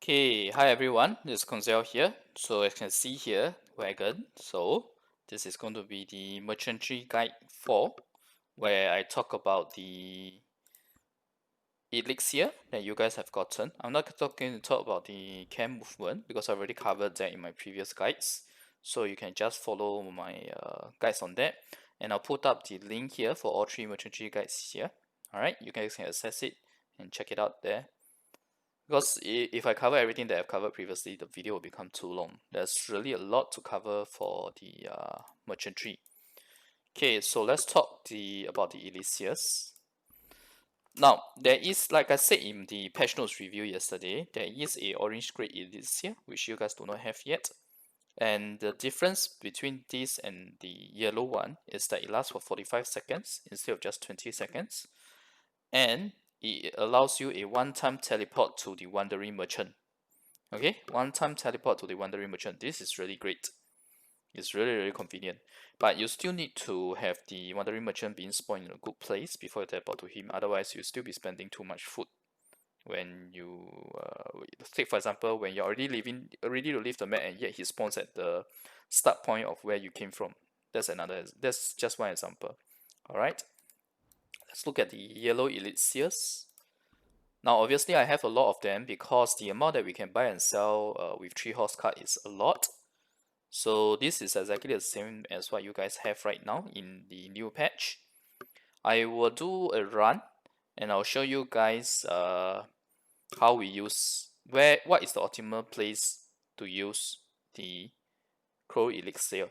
Okay, hi everyone, this is Koinzell here. So as you can see here, wagon. So this is going to be the merchantry guide 4, where I talk about the Elixir that you guys have gotten. I'm not going to talk about the camp movement because I already covered that in my previous guides. So you can just follow my guides on that. And I'll put up the link here for all 3 merchantry guides here. Alright, you guys can access it and check it out there. Because if I cover everything that I've covered previously, the video will become too long. There's really a lot to cover for the merchantry. Okay, so let's talk about the Elixir's. Now, there is, like I said in the patch notes review yesterday, there is a orange grade Elixir, which you guys do not have yet. And the difference between this and the yellow one is that it lasts for 45 seconds instead of just 20 seconds. And it allows you a one-time teleport to the Wandering Merchant. Okay, one-time teleport to the Wandering Merchant. This is really great. It's really convenient. But you still need to have the Wandering Merchant being spawned in a good place before you teleport to him. Otherwise, you'll still be spending too much food. When you take for example, when you're already to leave the map and yet he spawns at the start point of where you came from. That's just one example. Alright. Let's look at the yellow elixirs. Now obviously I have a lot of them because the amount that we can buy and sell with 3 horse card is a lot. So this is exactly the same as what you guys have right now in the new patch. I will do a run and I'll show you guys how we use, what is the optimal place to use the Crow Elixir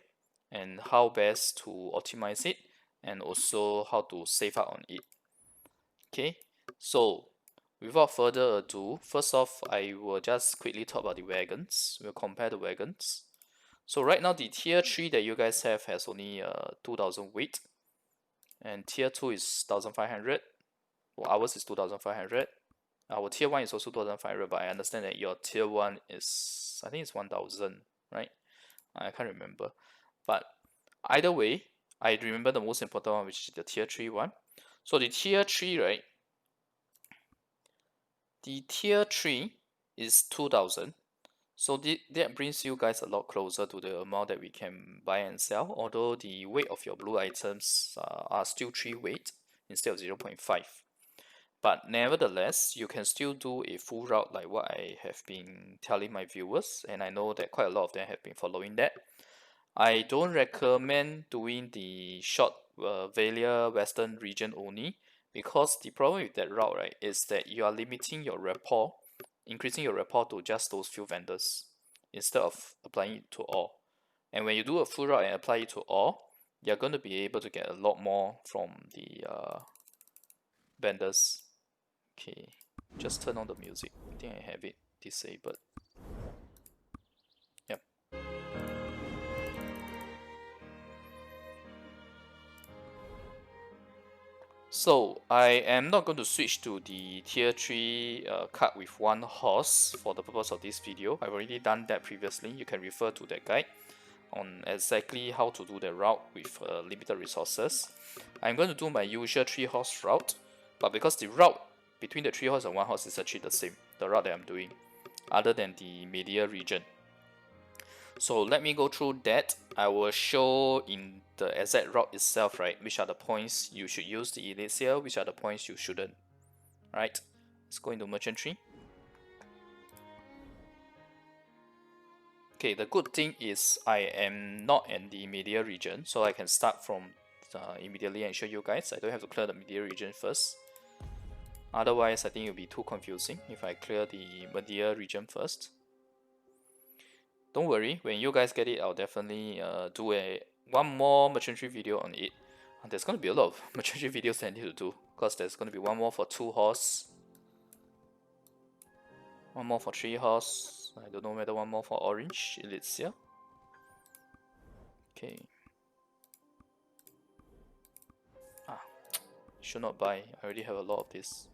and how best to optimize it and also how to save up on it. Okay, so without further ado, first off I will just quickly talk about the wagons. We'll compare the wagons. So right now the tier 3 that you guys have has only 2000 weight and tier 2 is 1500. Well, ours is 2500. Our tier 1 is also 2500, but I understand that your tier 1 is, I think it's 1000, right? I can't remember. But either way, I remember the most important one, which is the tier 3 one. So the tier 3, right? The tier 3 is 2000. So that brings you guys a lot closer to the amount that we can buy and sell, although the weight of your blue items are still 3 weight instead of 0.5. But nevertheless, you can still do a full route like what I have been telling my viewers, and I know that quite a lot of them have been following that. I don't recommend doing the short Valia Western region only, because the problem with that route, right, is that you are limiting your rapport, increasing your rapport to just those few vendors instead of applying it to all. And when you do a full route and apply it to all, you're going to be able to get a lot more from the vendors. Okay, just turn on the music. I think I have it disabled. Yep. So I am not going to switch to the tier 3 card with 1 horse for the purpose of this video. I've already done that previously. You can refer to that guide on exactly how to do the route with limited resources. I'm going to do my usual 3 horse route, but because the route between the 3 horse and 1 horse is actually the same, the route that I'm doing, other than the media region. So let me go through that. I will show in the exact route itself, right, which are the points you should use the Elixir, which are the points you shouldn't. Right, let's go into merchantry. Okay, the good thing is I am not in the media region, so I can start from immediately and show you guys. I don't have to clear the media region first. Otherwise, I think it will be too confusing if I clear the media region first. Don't worry, when you guys get it, I'll definitely do one more merchantry video on it. There's going to be a lot of merchantry videos that I need to do, because there's going to be one more for 2 horse, one more for 3 horse. I don't know whether one more for orange Elixir. Okay. Should not buy. I already have a lot of this.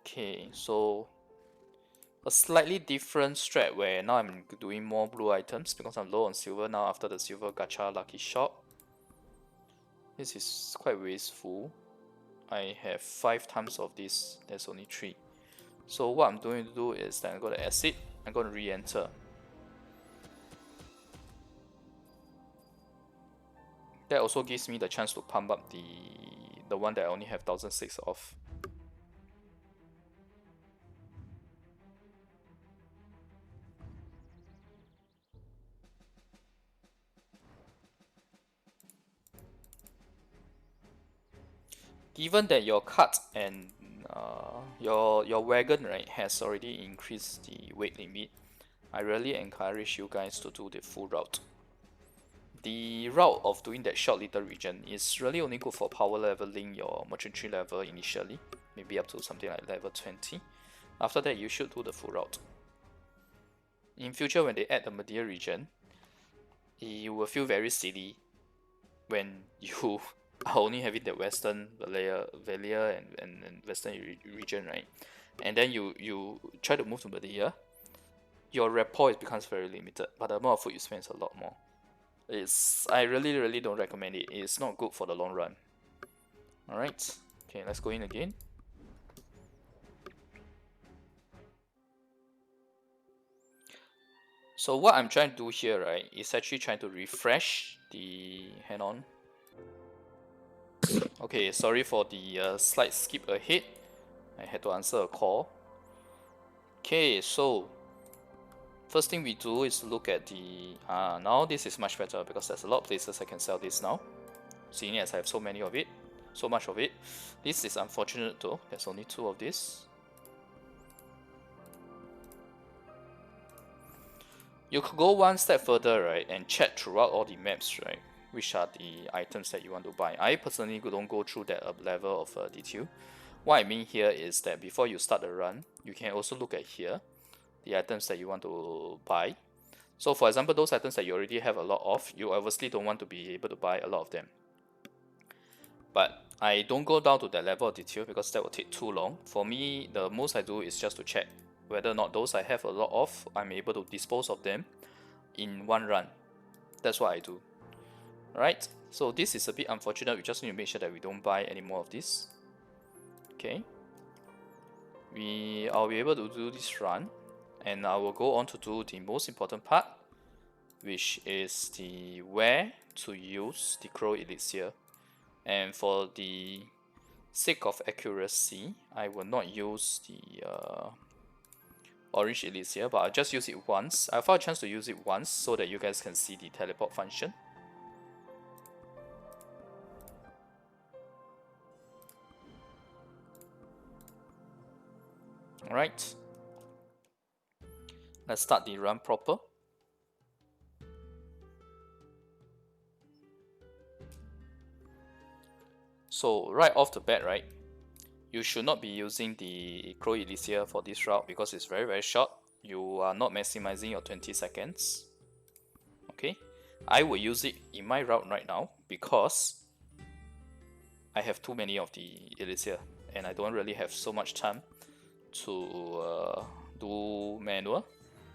Okay, so a slightly different strat where now I'm doing more blue items because I'm low on silver now after the silver gacha lucky shop. This is quite wasteful. I have 5 times of this, there's only 3. So what I'm going to do is that I'm going to exit, I'm going to re-enter. That also gives me the chance to pump up the one that I only have 1006 of. Given that your cart and your wagon, right, has already increased the weight limit, I really encourage you guys to do the full route. The route of doing that short little region is really only good for power leveling your merchantry level initially, maybe up to something like level 20. After that, you should do the full route. In future, when they add the Media region, you will feel very silly when you are only having the Western Valia and Western region, right? And then you try to move to Media, your rapport becomes very limited, but the amount of food you spend is a lot more. I really don't recommend it. It's not good for the long run. Alright, okay, let's go in again. So what I'm trying to do here, right, is actually trying to refresh the... hang on. Okay, sorry for the slight skip ahead. I had to answer a call. Okay, so first thing we do is look at the... now this is much better because there's a lot of places I can sell this now, seeing as I have so many of it, so much of it. This is unfortunate though, there's only 2 of this. You could go one step further, right, and check throughout all the maps, right, which are the items that you want to buy. I personally don't go through that level of detail. What I mean here is that before you start the run, you can also look at here, the items that you want to buy. So for example, those items that you already have a lot of, you obviously don't want to be able to buy a lot of them. But I don't go down to that level of detail because that will take too long. For me, the most I do is just to check whether or not those I have a lot of, I'm able to dispose of them in one run. That's what I do. Alright, so this is a bit unfortunate. We just need to make sure that we don't buy any more of this. Okay. I'll be able to do this run, and I will go on to do the most important part, which is the where to use the Crow Elixir. And for the sake of accuracy, I will not use the orange Elixir, but I'll just use it once. I'll have a chance to use it once so that you guys can see the teleport function. Alright, let's start the run proper. So right off the bat, right, you should not be using the Crow Elixir for this route because it's very short. You are not maximizing your 20 seconds. Okay, I will use it in my route right now because I have too many of the Elixir and I don't really have so much time to do manual,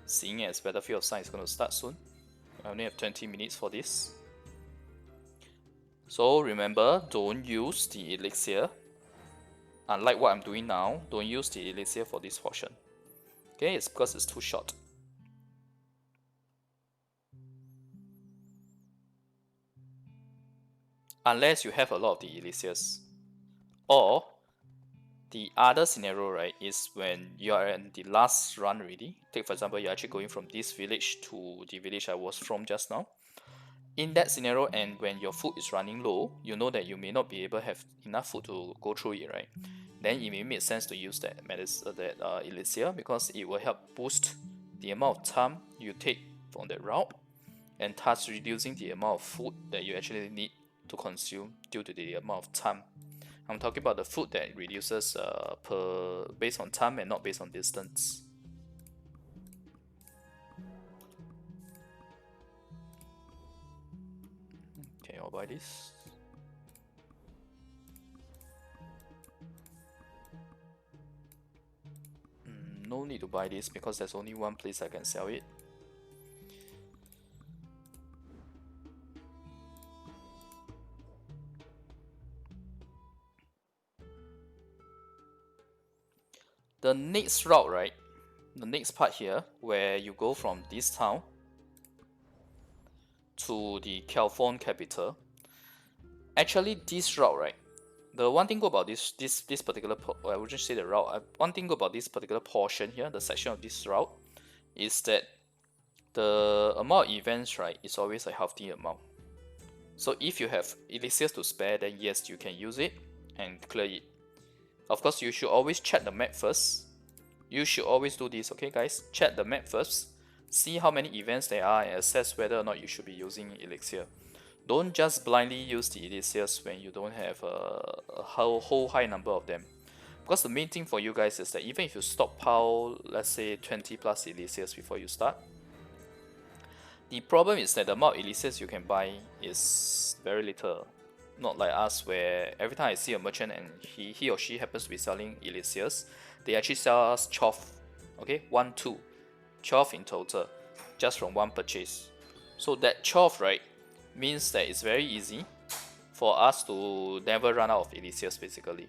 seeing as Battlefield of Sun is going to start soon. I only have 20 minutes for this. So remember, don't use the Elixir. Unlike what I'm doing now, don't use the Elixir for this portion. Okay, it's because it's too short. Unless you have a lot of the Elixirs. Or the other scenario, right, is when you are in the last run already. Take for example, you're actually going from this village to the village I was from just now. In that scenario, and when your food is running low, you know that you may not be able to have enough food to go through it, right? Then it may make sense to use that Elixir because it will help boost the amount of time you take on that route, and thus reducing the amount of food that you actually need to consume due to the amount of time. I'm talking about the food that reduces based on time and not based on distance. Okay, I'll buy this. No need to buy this because there's only one place I can sell it. The next route, right? The next part here, where you go from this town to the California capital. Actually, this route, right? The one thing about this particular, I would just say the route. One thing about this particular portion here, the section of this route, is that the amount of events, right, is always a healthy amount. So if you have elixirs to spare, then yes, you can use it and clear it. Of course, you should always check the map first. You should always do this, okay guys? Check the map first, see how many events there are, and assess whether or not you should be using elixir. Don't just blindly use the elixirs when you don't have a whole high number of them. Because the main thing for you guys is that even if you stockpile, let's say 20 plus elixirs before you start, the problem is that the amount of elixirs you can buy is very little. Not like us, where every time I see a merchant and he or she happens to be selling elixirs, they actually sell us 12, okay, 1, 2, 12 in total, just from one purchase. So that 12, right, means that it's very easy for us to never run out of elixirs basically.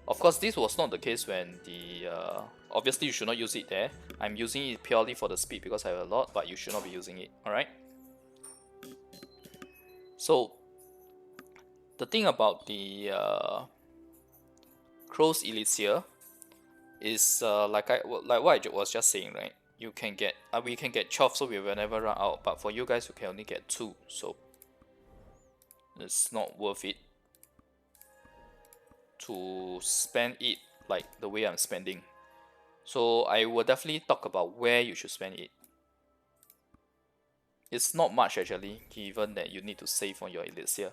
Of course, this was not the case when the, obviously you should not use it there. I'm using it purely for the speed because I have a lot, but you should not be using it, alright? So, the thing about the Crow's Elixir is like what I was just saying, right? You can get we can get 12, so we will never run out. But for you guys, you can only get 2, so it's not worth it to spend it like the way I'm spending. So I will definitely talk about where you should spend it. It's not much actually, given that you need to save on your elixir.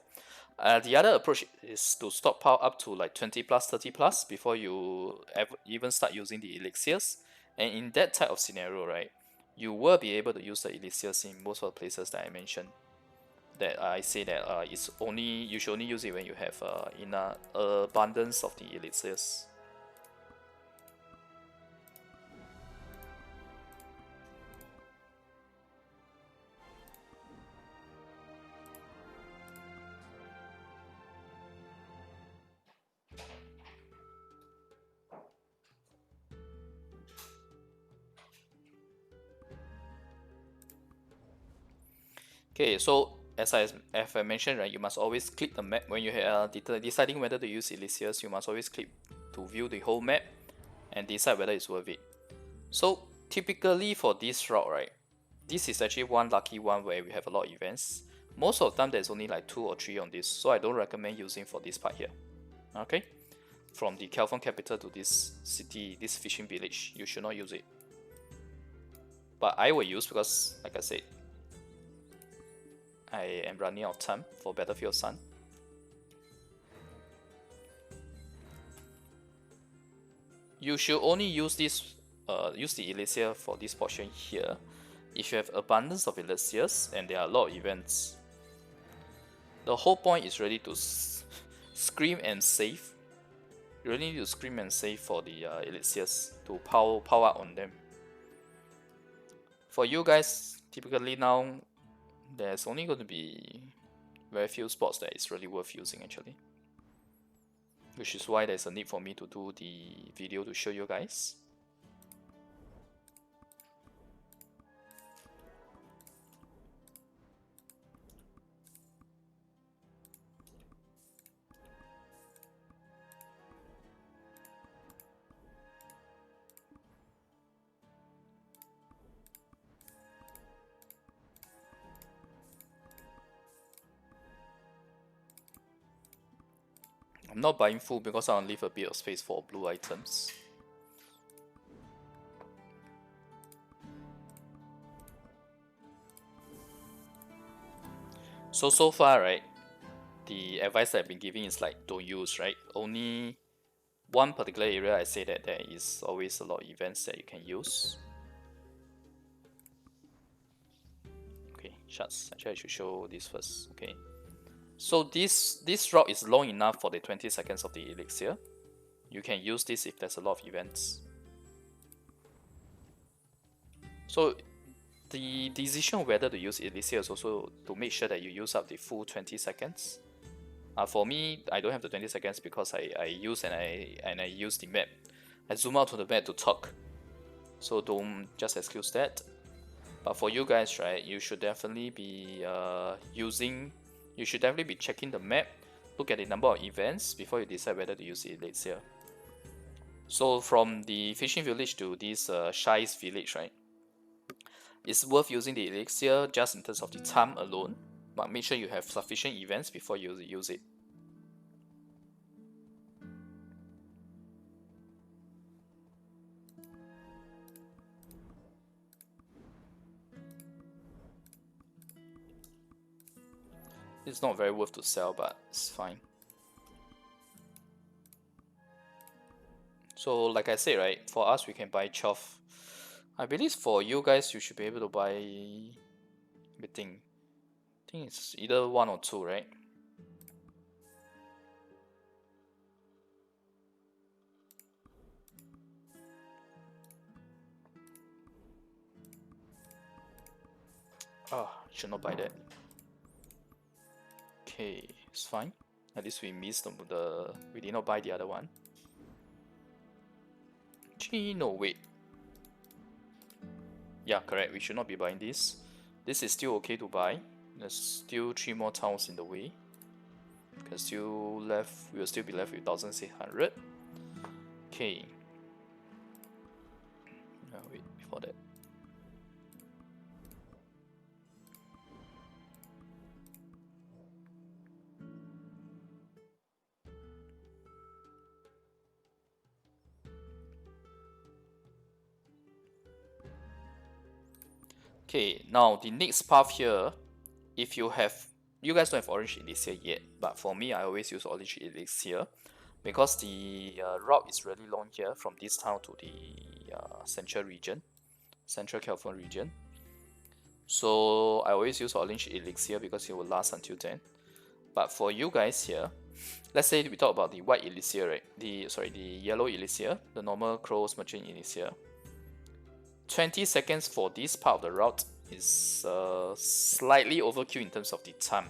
The other approach is to stockpile up to like 20 plus, 30 plus before you even start using the elixirs. And in that type of scenario, right, you will be able to use the elixirs in most of the places that I mentioned. That I say that it's only, you should only use it when you have enough abundance of the elixirs. Okay, so as I mentioned, right, you must always click the map when you are deciding whether to use elixirs. You must always click to view the whole map and decide whether it's worth it. So typically for this route, right, this is actually one lucky one where we have a lot of events. Most of the time there's only like 2 or 3 on this, so I don't recommend using for this part here. Okay, from the California capital to this city, this fishing village, you should not use it. But I will use because, like I said, I am running out of time for Battlefield Sun. You should only use this, use the elixir for this portion here if you have abundance of elixirs and there are a lot of events. The whole point is really to scream and save. You really need to scream and save for the elixirs to power up on them. For you guys, typically now, there's only going to be very few spots that is really worth using actually. Which is why there's a need for me to do the video to show you guys. I'm not buying full because I want to leave a bit of space for blue items. So far, right, the advice that I've been giving is like, don't use, right? Only one particular area I say that there is always a lot of events that you can use. Okay, shucks, actually I should show this first, okay. So this route is long enough for the 20 seconds of the elixir. You can use this if there's a lot of events. So the decision whether to use elixir is also to make sure that you use up the full 20 seconds. For me, I don't have the 20 seconds because I use and I use the map. I zoom out to the map to talk, so don't just excuse that. But for you guys, right, you should definitely be you should definitely be checking the map, look at the number of events before you decide whether to use Elixir. So from the fishing village to this Shai's village, right, it's worth using the Elixir just in terms of the time alone, but make sure you have sufficient events before you use it. It's not very worth to sell, but it's fine. So like I said, right, for us we can buy 12. I believe for you guys you should be able to buy, I think it's either 1 or 2, right? Should not buy that. Okay, it's fine. At least we missed we did not buy the other one. Actually, no, wait. Yeah, correct. We should not be buying this. This is still okay to buy. There's still 3 more towns in the way. We will still be left with 1,600. Okay. Wait, before that. Okay, now the next path here, if you guys don't have orange elixir yet, but for me, I always use orange elixir because the route is really long here from this town to the central California region. So I always use orange elixir because it will last until then. But for you guys here, let's say we talk about the white elixir, right? The yellow elixir, the normal Crow's merchant elixir. 20 seconds for this part of the route is slightly overkill in terms of the time.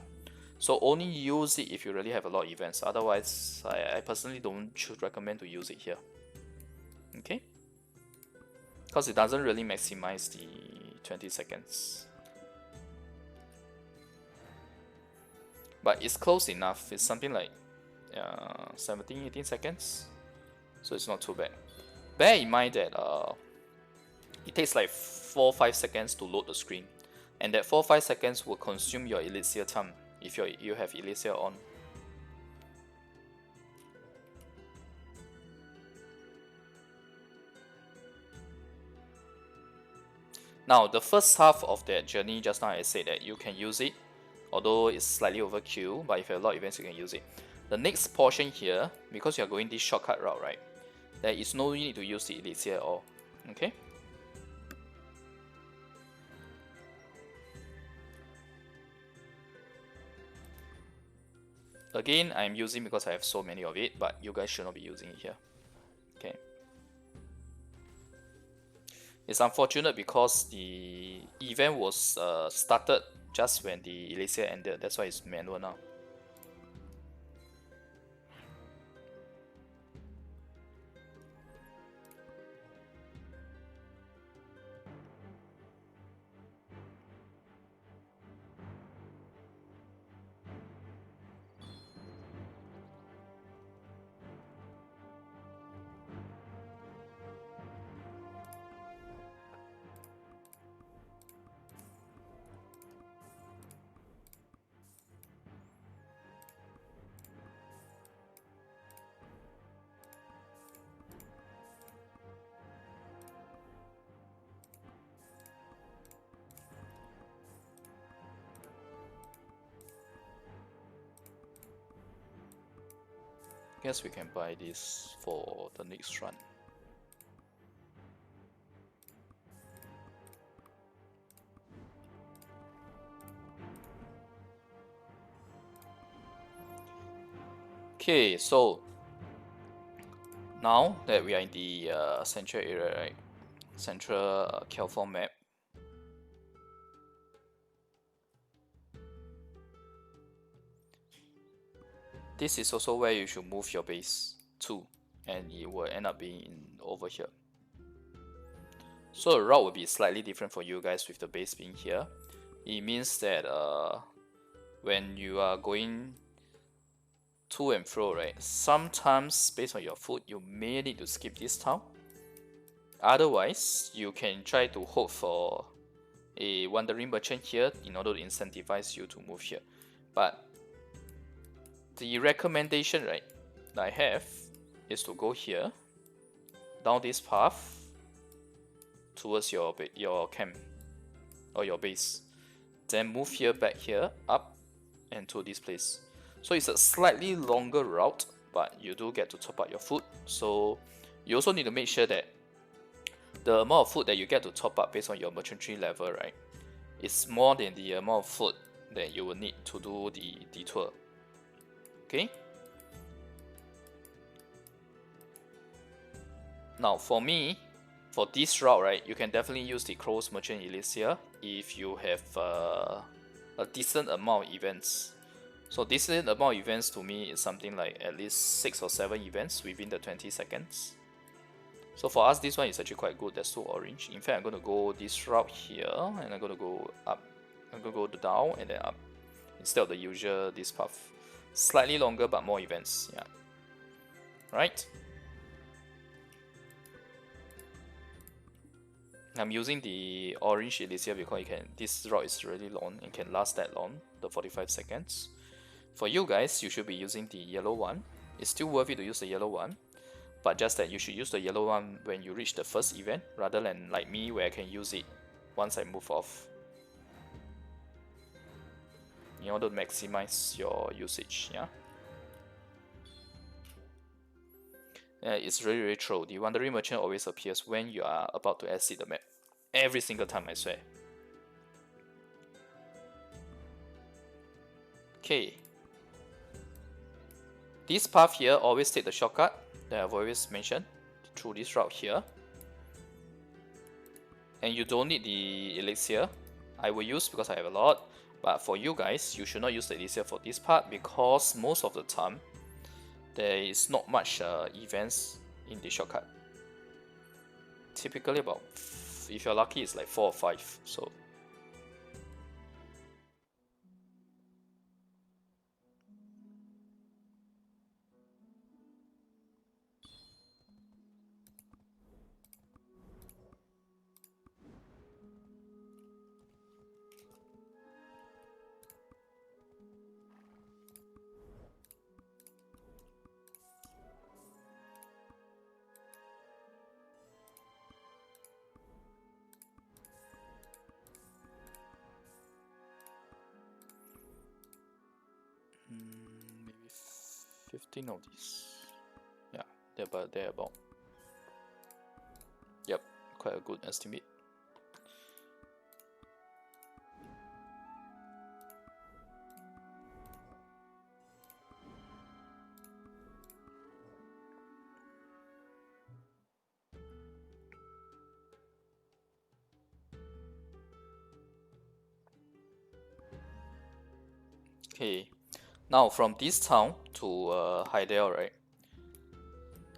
So only use it if you really have a lot of events. Otherwise, I personally don't recommend to use it here. Okay? Because it doesn't really maximize the 20 seconds. But it's close enough. It's something like 17, 18 seconds. So it's not too bad. Bear in mind that it takes like 4-5 seconds to load the screen, and that 4-5 seconds will consume your elixir time if you have elixir on. Now the first half of that journey, just now I said that you can use it, although it's slightly overkill, but if you have a lot of events you can use it. The next portion here, because you are going this shortcut route, right, there is no need to use the elixir at all. Okay. Again, I'm using because I have so many of it, but you guys should not be using it here. Okay. It's unfortunate because the event was started just when the Elixir ended. That's why it's manual now. Guess we can buy this for the next run. Okay, so now that we are in the central area, right? Central California map. This is also where you should move your base to. and it will end up being over here. So the route will be slightly different for you guys with the base being here. It means that when you are going to and fro, right, sometimes based on your food, you may need to skip this town. Otherwise, you can try to hope for a wandering merchant here in order to incentivize you to move here. But the recommendation, right, that I have is to go here, down this path towards your camp or your base, then move here, back here, up, and to this place. So it's a slightly longer route, but you do get to top up your food. So you also need to make sure that the amount of food that you get to top up based on your merchantry level, right, is more than the amount of food that you will need to do the detour. Okay. Now for me, for this route, right, you can definitely use the Close Merchant Elixir if you have a decent amount of events. So decent amount of events to me is something like at least 6 or 7 events within the 20 seconds. So for us, this one is actually quite good. There's 2 orange. In fact, I'm going to go this route here, and I'm going to go up. I'm going to go down and then up instead of the usual this path. Slightly longer but more events. Yeah. Right. I'm using the orange Elixir because this route is really long and can last that long, the 45 seconds. For you guys, you should be using the yellow one. It's still worth it to use the yellow one, but just that you should use the yellow one when you reach the first event, rather than like me where I can use it once I move off, in order to maximize your usage. Yeah. It's really true. The Wandering Merchant always appears when you are about to exit the map. Every single time, I swear. Okay. This path here, always take the shortcut that I've always mentioned through this route here. And you don't need the elixir. I will use because I have a lot. But for you guys, you should not use the elixir for this part because most of the time, there is not much events in the shortcut. Typically about, if you're lucky, it's like 4 or 5. So maybe 15 of these. Yeah, they're about. Yep, quite a good estimate. Okay, now from this town to Hydeal, right?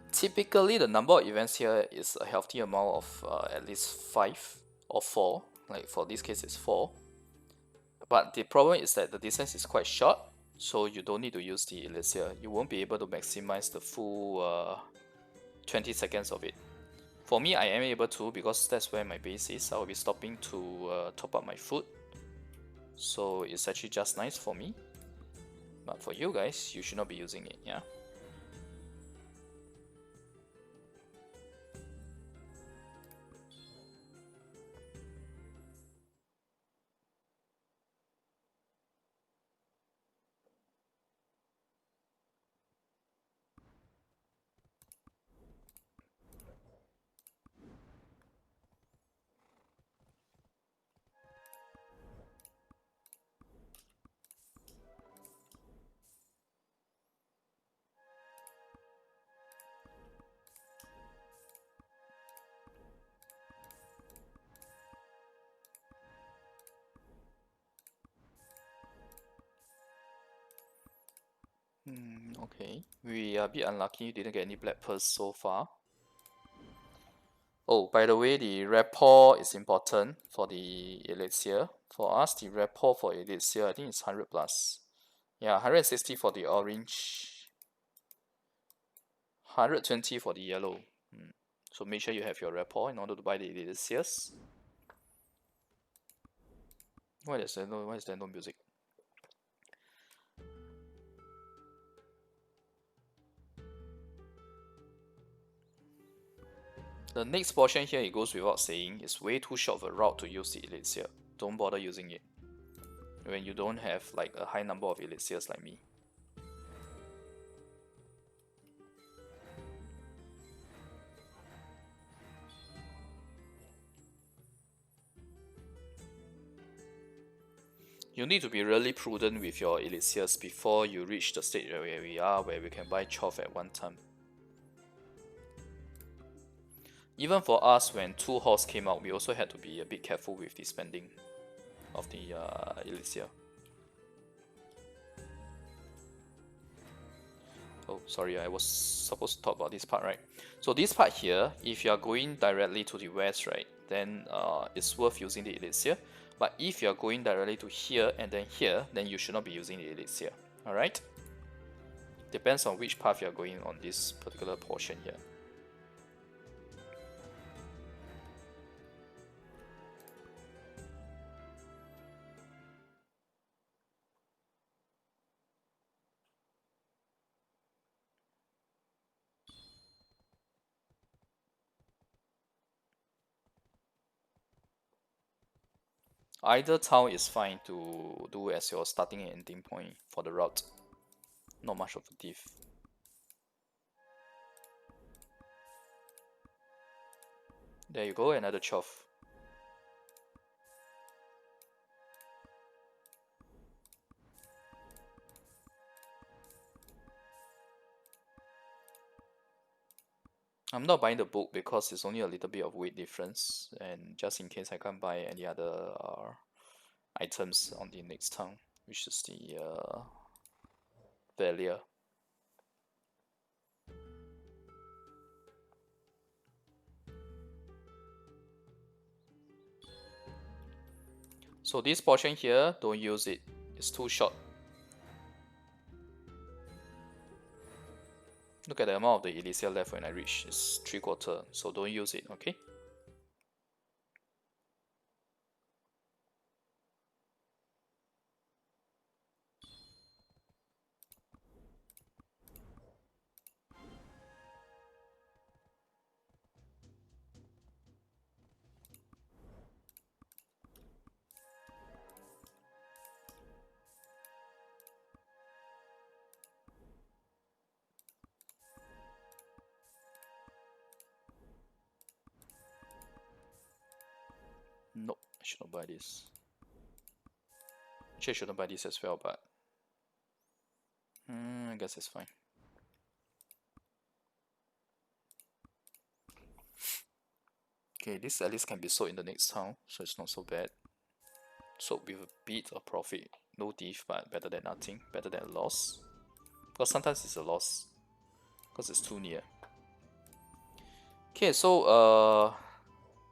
Typically, the number of events here is a healthy amount of at least 5 or 4. Like for this case, it's 4. But the problem is that the distance is quite short, so you don't need to use the elixir. You won't be able to maximize the full 20 seconds of it. For me, I am able to because that's where my base is. I will be stopping to top up my food. So it's actually just nice for me. But for you guys, you should not be using it, yeah? Okay, we are a bit unlucky, didn't get any black pearls so far. Oh, by the way, the rapport is important for the Elixir. For us, the rapport for Elixir, I think it's 100 plus. Yeah, 160 for the orange, 120 for the yellow. So make sure you have your rapport in order to buy the Elixirs. Why is there no music? The next portion here, it goes without saying, is way too short of a route to use the Elixir. Don't bother using it when you don't have like a high number of Elixirs like me. You need to be really prudent with your Elixirs before you reach the stage where we are, where we can buy 12 at one time. Even for us, when 2 horse came out, we also had to be a bit careful with the spending of the Elixir. Oh, sorry, I was supposed to talk about this part, right? So this part here, if you are going directly to the west, right, then it's worth using the Elixir. But if you are going directly to here and then here, then you should not be using the Elixir. Alright? Depends on which path you are going on this particular portion here. Either town is fine to do as your starting and ending point for the route. Not much of a diff. There you go, another 12. I'm not buying the book because it's only a little bit of weight difference, and just in case I can't buy any other items on the next town, which is the Valia. So this portion here, don't use it. It's too short. Look at the amount of the Elixir left when I reach. It's 3/4, so don't use it, okay? Nope, I should not buy this. Actually, I shouldn't buy this as well, but I guess it's fine. Okay, this at least can be sold in the next town, so it's not so bad. Sold with a bit of profit. No diff, but better than nothing. Better than a loss. Because sometimes it's a loss. Because it's too near. Okay, so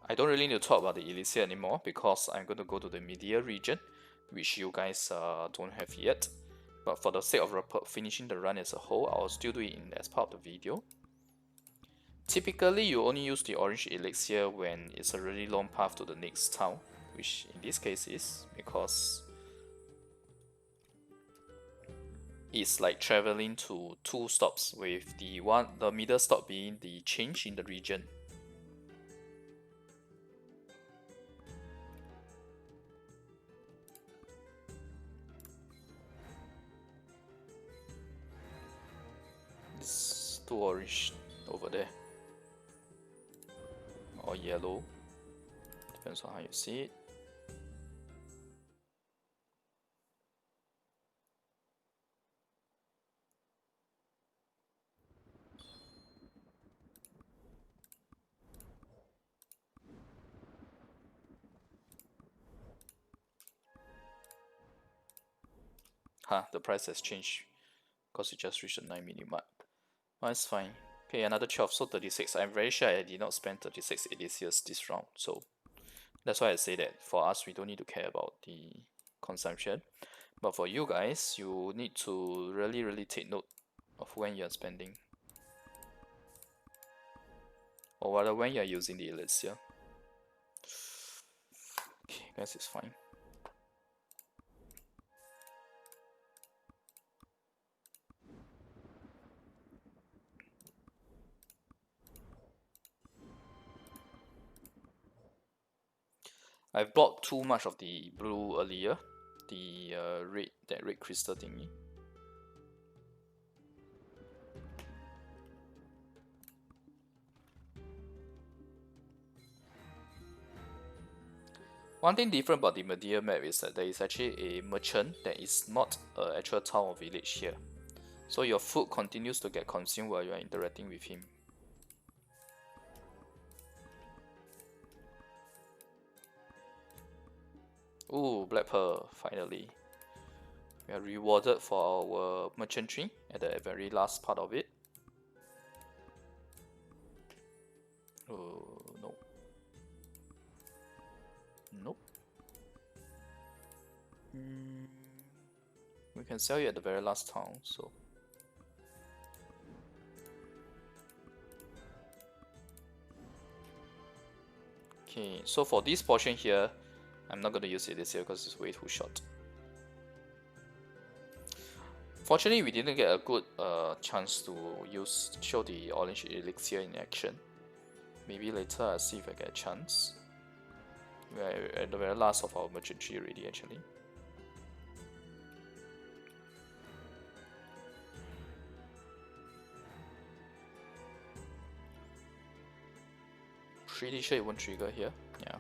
I don't really need to talk about the Elixir anymore because I'm going to go to the media region, which you guys don't have yet. But for the sake of finishing the run as a whole, I'll still do it as part of the video. Typically, you only use the orange elixir when it's a really long path to the next town, which in this case is because it's like traveling to 2 stops, with the middle stop being the change in the region. It's 2 orange over there, or yellow, depends on how you see it. The price has changed because it just reached the 9 minute mark. Oh, it's fine. Okay, another 12, so 36. I'm very sure I did not spend 36 Elixirs this round, so that's why I say that for us, we don't need to care about the consumption. But for you guys, you need to really take note of when you're spending. Or rather, when you're using the Elixir. Okay, guys, it's fine. I've bought too much of the blue earlier, the that red crystal thingy. One thing different about the Medea map is that there is actually a merchant that is not an actual town or village here. So your food continues to get consumed while you are interacting with him. Ooh, Black Pearl, finally. We are rewarded for our merchantry at the very last part of it. Oh, no. Nope. We can sell you at the very last town, so. Okay, so for this portion here, I'm not going to use it this year because it's way too short. Fortunately, we didn't get a good chance to show the orange elixir in action. Maybe later I'll see if I get a chance. We're at the very last of our merchantry already, actually. Pretty sure it won't trigger here. Yeah.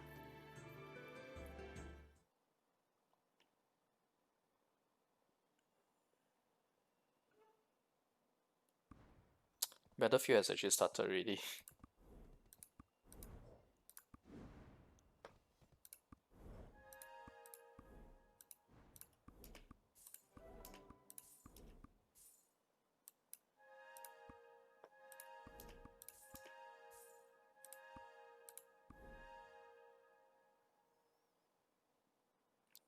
Battlefield has actually started already.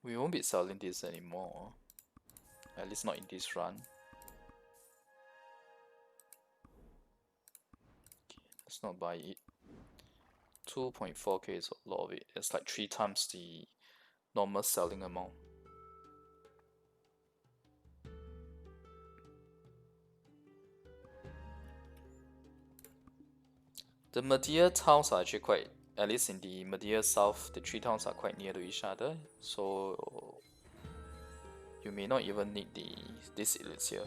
We won't be selling this anymore. At least not in this run. Okay, let's not buy it. 2.4k is a lot of it. It's like 3 times the normal selling amount. The Medea towns are actually quite, at least in the Medea South, the 3 towns are quite near to each other, so you may not even need this elixir.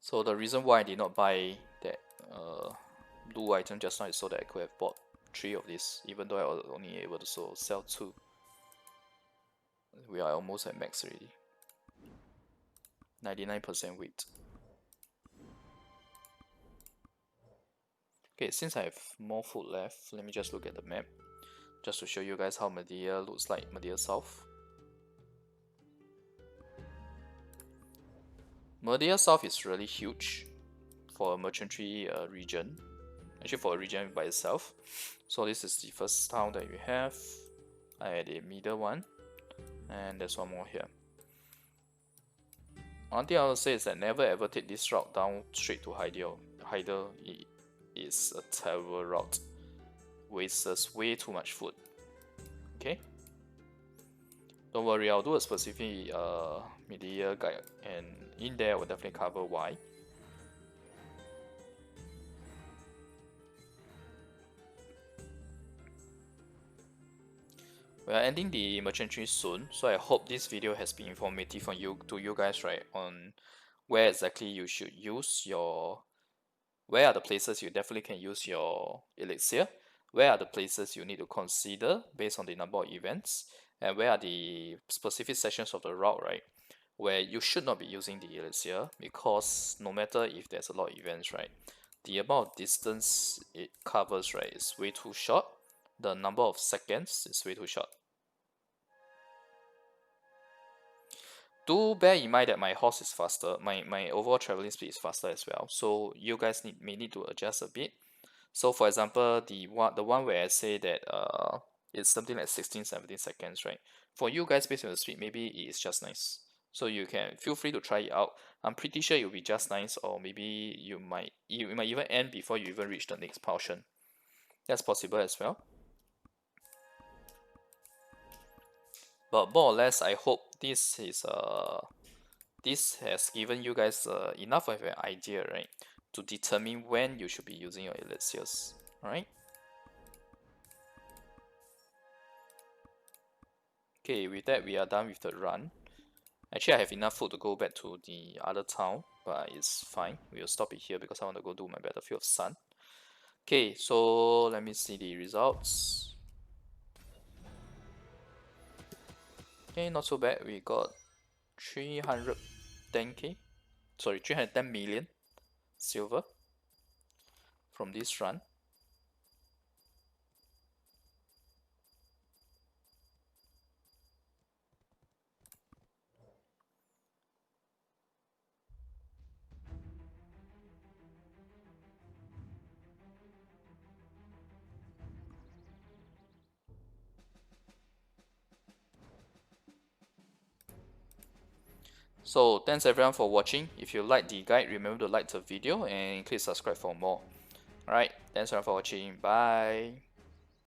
So the reason why I did not buy that blue item just now is so that I could have bought 3 of these, even though I was only able to sell 2. We are almost at max already. 99% weight. Okay, since I have more food left, let me just look at the map, just to show you guys how Medea looks like, Medea South. Medea South is really huge for a merchantry region, actually for a region by itself. So this is the first town that we have. I had a middle one, and there's one more here. One thing I will say is that never ever take this route down straight to Hyder. Hyder is a terrible route. Wastes way too much food. Okay? Don't worry, I'll do a specific Medea guide, and in there I will definitely cover why. We are ending the merchantry soon, so I hope this video has been informative to you guys, right, on where exactly you should use your where are the places you definitely can use your Elixir, where are the places you need to consider based on the number of events, and where are the specific sections of the route, right, where you should not be using the Elixir, because no matter if there's a lot of events, right, the amount of distance it covers, right, is way too short. The number of seconds is way too short. Do bear in mind that my horse is faster, my overall traveling speed is faster as well, so you guys may need to adjust a bit. So for example, the one where I say that it's something like 16-17 seconds, right? For you guys, based on the speed, maybe it's just nice. So you can feel free to try it out. I'm pretty sure it'll be just nice, or maybe you might even end before you even reach the next portion. That's possible as well. But more or less, I hope this has given you guys enough of an idea, right, to determine when you should be using your elixirs. Alright. Okay, with that we are done with the run. Actually, I have enough food to go back to the other town, but it's fine. We'll stop it here because I want to go do my Battlefield of Sun. Okay, so let me see the results. Okay, not so bad. We got 310k, sorry, 310 million silver from this run. So thanks everyone for watching. If you like the guide, remember to like the video and click subscribe for more. Alright, thanks everyone for watching. Bye.